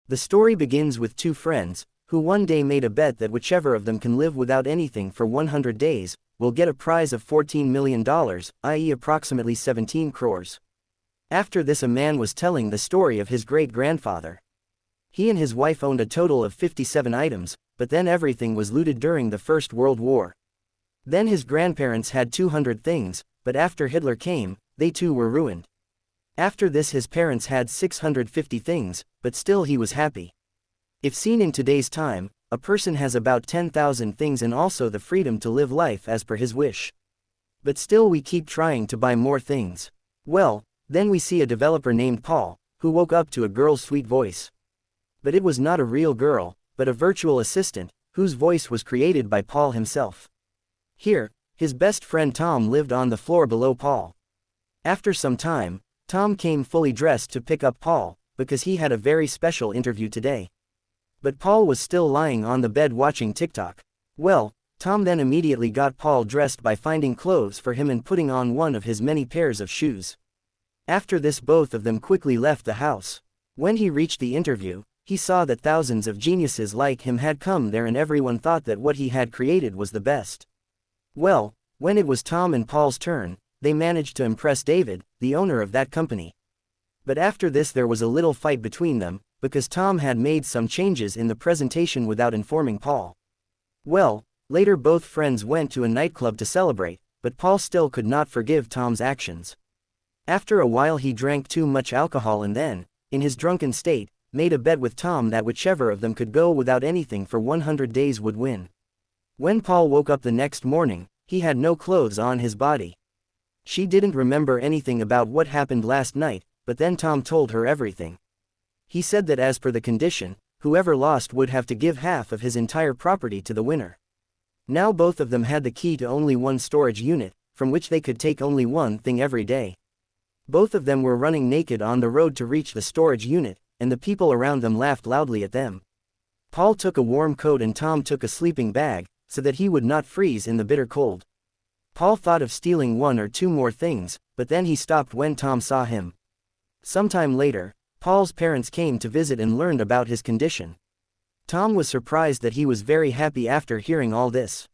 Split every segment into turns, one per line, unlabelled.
The story begins with two friends, who one day made a bet that whichever of them can live without anything for 100 days, will get a prize of $14 million, i.e. approximately 17 crores. After this, a man was telling the story of his great-grandfather. He and his wife owned a total of 57 items, but then everything was looted during the First World War. Then his grandparents had 200 things, but after Hitler came, they too were ruined. After this, his parents had 650 things, but still he was happy. If seen in today's time, a person has about 10,000 things and also the freedom to live life as per his wish. But still we keep trying to buy more things. Well, then we see a developer named Paul, who woke up to a girl's sweet voice. But it was not a real girl, but a virtual assistant, whose voice was created by Paul himself. Here, his best friend Tom lived on the floor below Paul. After some time, Tom came fully dressed to pick up Paul, because he had a very special interview today. But Paul was still lying on the bed watching TikTok. Well, Tom then immediately got Paul dressed by finding clothes for him and putting on one of his many pairs of shoes. After this, both of them quickly left the house. When he reached the interview, he saw that thousands of geniuses like him had come there and everyone thought that what he had created was the best. Well, when it was Tom and Paul's turn, they managed to impress David, the owner of that company. But after this there was a little fight between them, because Tom had made some changes in the presentation without informing Paul. Well, later both friends went to a nightclub to celebrate, but Paul still could not forgive Tom's actions. After a while he drank too much alcohol and then, in his drunken state, made a bet with Tom that whichever of them could go without anything for 100 days would win. When Paul woke up the next morning, he had no clothes on his body. She didn't remember anything about what happened last night, but then Tom told her everything. He said that as per the condition, whoever lost would have to give half of his entire property to the winner. Now both of them had the key to only one storage unit, from which they could take only one thing every day. Both of them were running naked on the road to reach the storage unit, and the people around them laughed loudly at them. Paul took a warm coat and Tom took a sleeping bag, so that he would not freeze in the bitter cold. Paul thought of stealing one or two more things, but then he stopped when Tom saw him. Sometime later, Paul's parents came to visit and learned about his condition. Tom was surprised that he was very happy after hearing all this.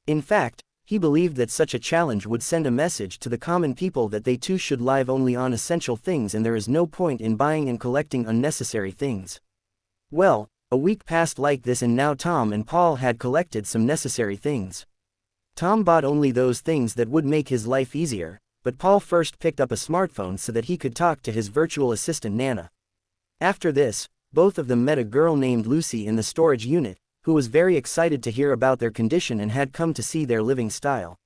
In fact, he believed that such a challenge would send a message to the common people that they too should live only on essential things and there is no point in buying and collecting unnecessary things. Well, a week passed like this and now Tom and Paul had collected some necessary things. Tom bought only those things that would make his life easier, but Paul first picked up a smartphone so that he could talk to his virtual assistant Nana. After this, both of them met a girl named Lucy in the storage unit, who was very excited to hear about their condition and had come to see their living style.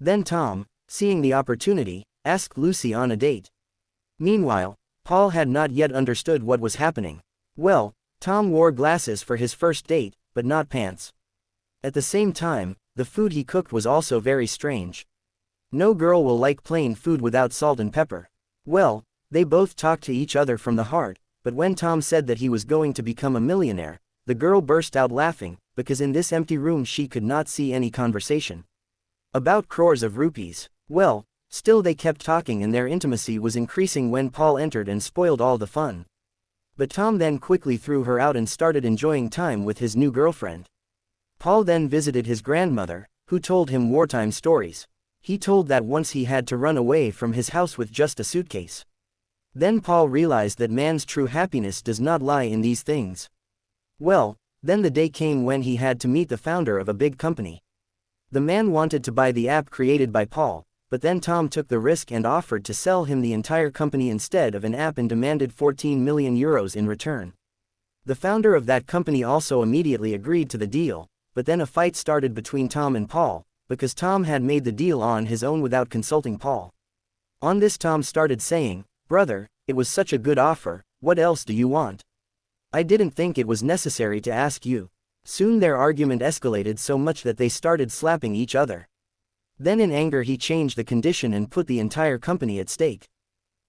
Then Tom, seeing the opportunity, asked Lucy on a date. Meanwhile, Paul had not yet understood what was happening. Well, Tom wore glasses for his first date, but not pants. At the same time, the food he cooked was also very strange. No girl will like plain food without salt and pepper. Well, they both talked to each other from the heart, but when Tom said that he was going to become a millionaire, the girl burst out laughing, because in this empty room she could not see any conversation about crores of rupees. Well, still they kept talking and their intimacy was increasing when Paul entered and spoiled all the fun. But Tom then quickly threw her out and started enjoying time with his new girlfriend. Paul then visited his grandmother, who told him wartime stories. He told that once he had to run away from his house with just a suitcase. Then Paul realized that man's true happiness does not lie in these things. Well, then the day came when he had to meet the founder of a big company. The man wanted to buy the app created by Paul, but then Tom took the risk and offered to sell him the entire company instead of an app and demanded 14 million euros in return. The founder of that company also immediately agreed to the deal, but then a fight started between Tom and Paul, because Tom had made the deal on his own without consulting Paul. On this Tom started saying, "Brother, it was such a good offer, what else do you want? I didn't think it was necessary to ask you." Soon their argument escalated so much that they started slapping each other. Then in anger he changed the condition and put the entire company at stake.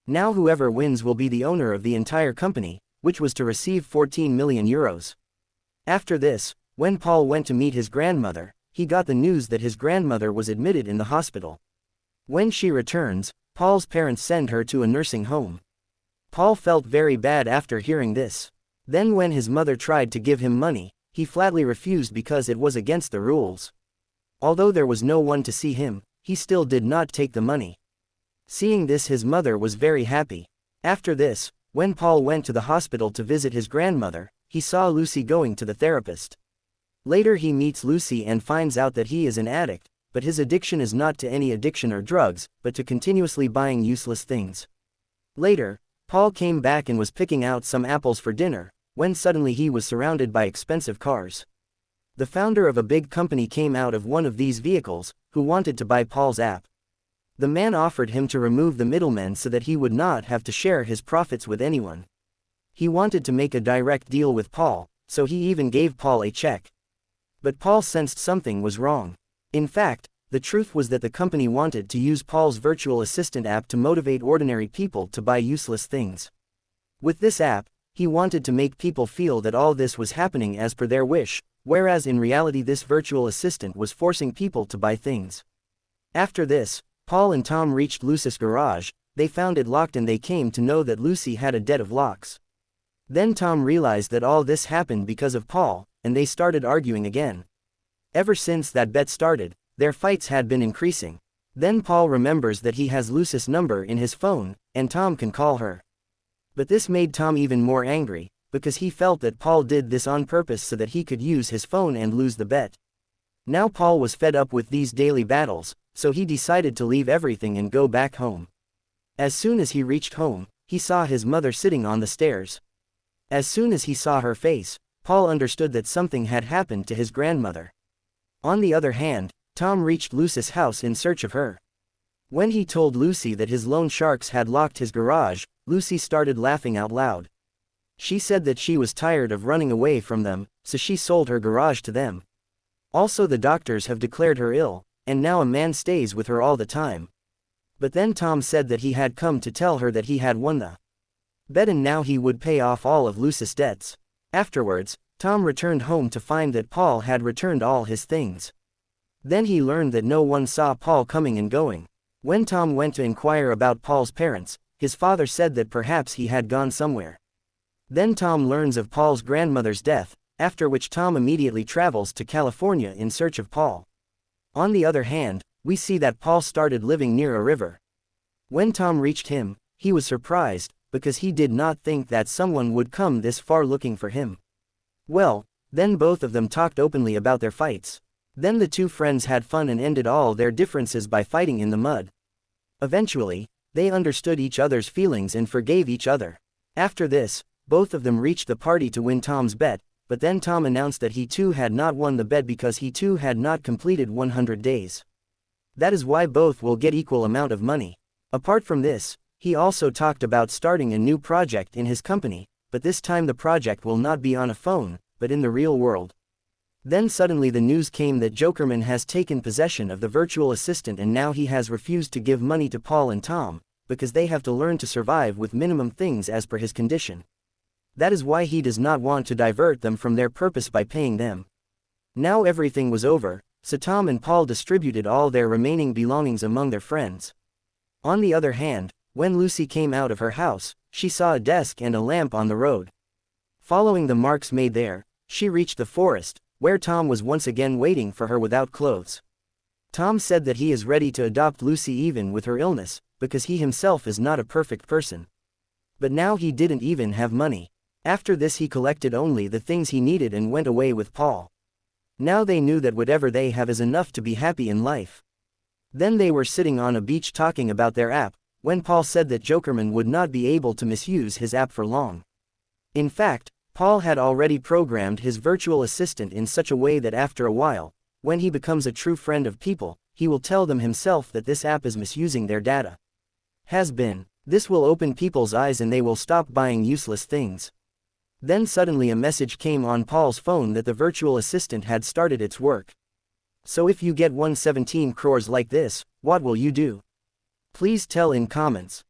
Now whoever wins will be the owner of the entire company, which was to receive 14 million euros. After this, when Paul went to meet his grandmother, he got the news that his grandmother was admitted in the hospital. When she returns, Paul's parents send her to a nursing home. Paul felt very bad after hearing this. Then when his mother tried to give him money, he flatly refused because it was against the rules. Although there was no one to see him, he still did not take the money. Seeing this, his mother was very happy. After this, when Paul went to the hospital to visit his grandmother, he saw Lucy going to the therapist. Later he meets Lucy and finds out that he is an addict, but his addiction is not to any addiction or drugs, but to continuously buying useless things. Later, Paul came back and was picking out some apples for dinner, when suddenly he was surrounded by expensive cars. The founder of a big company came out of one of these vehicles, who wanted to buy Paul's app. The man offered him to remove the middlemen so that he would not have to share his profits with anyone. He wanted to make a direct deal with Paul, so he even gave Paul a check. But Paul sensed something was wrong. In fact, the truth was that the company wanted to use Paul's virtual assistant app to motivate ordinary people to buy useless things. With this app, he wanted to make people feel that all this was happening as per their wish, whereas in reality this virtual assistant was forcing people to buy things. After this, Paul and Tom reached Lucy's garage. They found it locked and they came to know that Lucy had a debt of locks. Then Tom realized that all this happened because of Paul, and they started arguing again. Ever since that bet started, their fights had been increasing. Then Paul remembers that he has Lucy's number in his phone, and Tom can call her. But this made Tom even more angry, because he felt that Paul did this on purpose so that he could use his phone and lose the bet. Now Paul was fed up with these daily battles, so he decided to leave everything and go back home. As soon as he reached home, he saw his mother sitting on the stairs. As soon as he saw her face, Paul understood that something had happened to his grandmother. On the other hand, Tom reached Lucy's house in search of her. When he told Lucy that his loan sharks had locked his garage, Lucy started laughing out loud. She said that she was tired of running away from them, so she sold her garage to them. Also, the doctors have declared her ill, and now a man stays with her all the time. But then Tom said that he had come to tell her that he had won the bet and now he would pay off all of Lucy's debts. Afterwards, Tom returned home to find that Paul had returned all his things. Then he learned that no one saw Paul coming and going. When Tom went to inquire about Paul's parents, his father said that perhaps he had gone somewhere. Then Tom learns of Paul's grandmother's death, after which Tom immediately travels to California in search of Paul. On the other hand, we see that Paul started living near a river. When Tom reached him, he was surprised, because he did not think that someone would come this far looking for him. Well, then both of them talked openly about their fights. Then the two friends had fun and ended all their differences by fighting in the mud. Eventually, they understood each other's feelings and forgave each other. After this, both of them reached the party to win Tom's bet, but then Tom announced that he too had not won the bet because he too had not completed 100 days. That is why both will get equal amount of money. Apart from this, he also talked about starting a new project in his company, but this time the project will not be on a phone, but in the real world. Then suddenly the news came that Jokerman has taken possession of the virtual assistant and now he has refused to give money to Paul and Tom, because they have to learn to survive with minimum things as per his condition. That is why he does not want to divert them from their purpose by paying them. Now everything was over, so Tom and Paul distributed all their remaining belongings among their friends. On the other hand, when Lucy came out of her house, she saw a desk and a lamp on the road. Following the marks made there, she reached the forest, where Tom was once again waiting for her without clothes. Tom said that he is ready to adopt Lucy even with her illness, because he himself is not a perfect person. But now he didn't even have money. After this he collected only the things he needed and went away with Paul. Now they knew that whatever they have is enough to be happy in life. Then they were sitting on a beach talking about their app, when Paul said that Jokerman would not be able to misuse his app for long. In fact, Paul had already programmed his virtual assistant in such a way that after a while, when he becomes a true friend of people, he will tell them himself that this app is misusing their data. This will open people's eyes and they will stop buying useless things. Then suddenly a message came on Paul's phone that the virtual assistant had started its work. So if you get 117 crores like this, what will you do? Please tell in comments.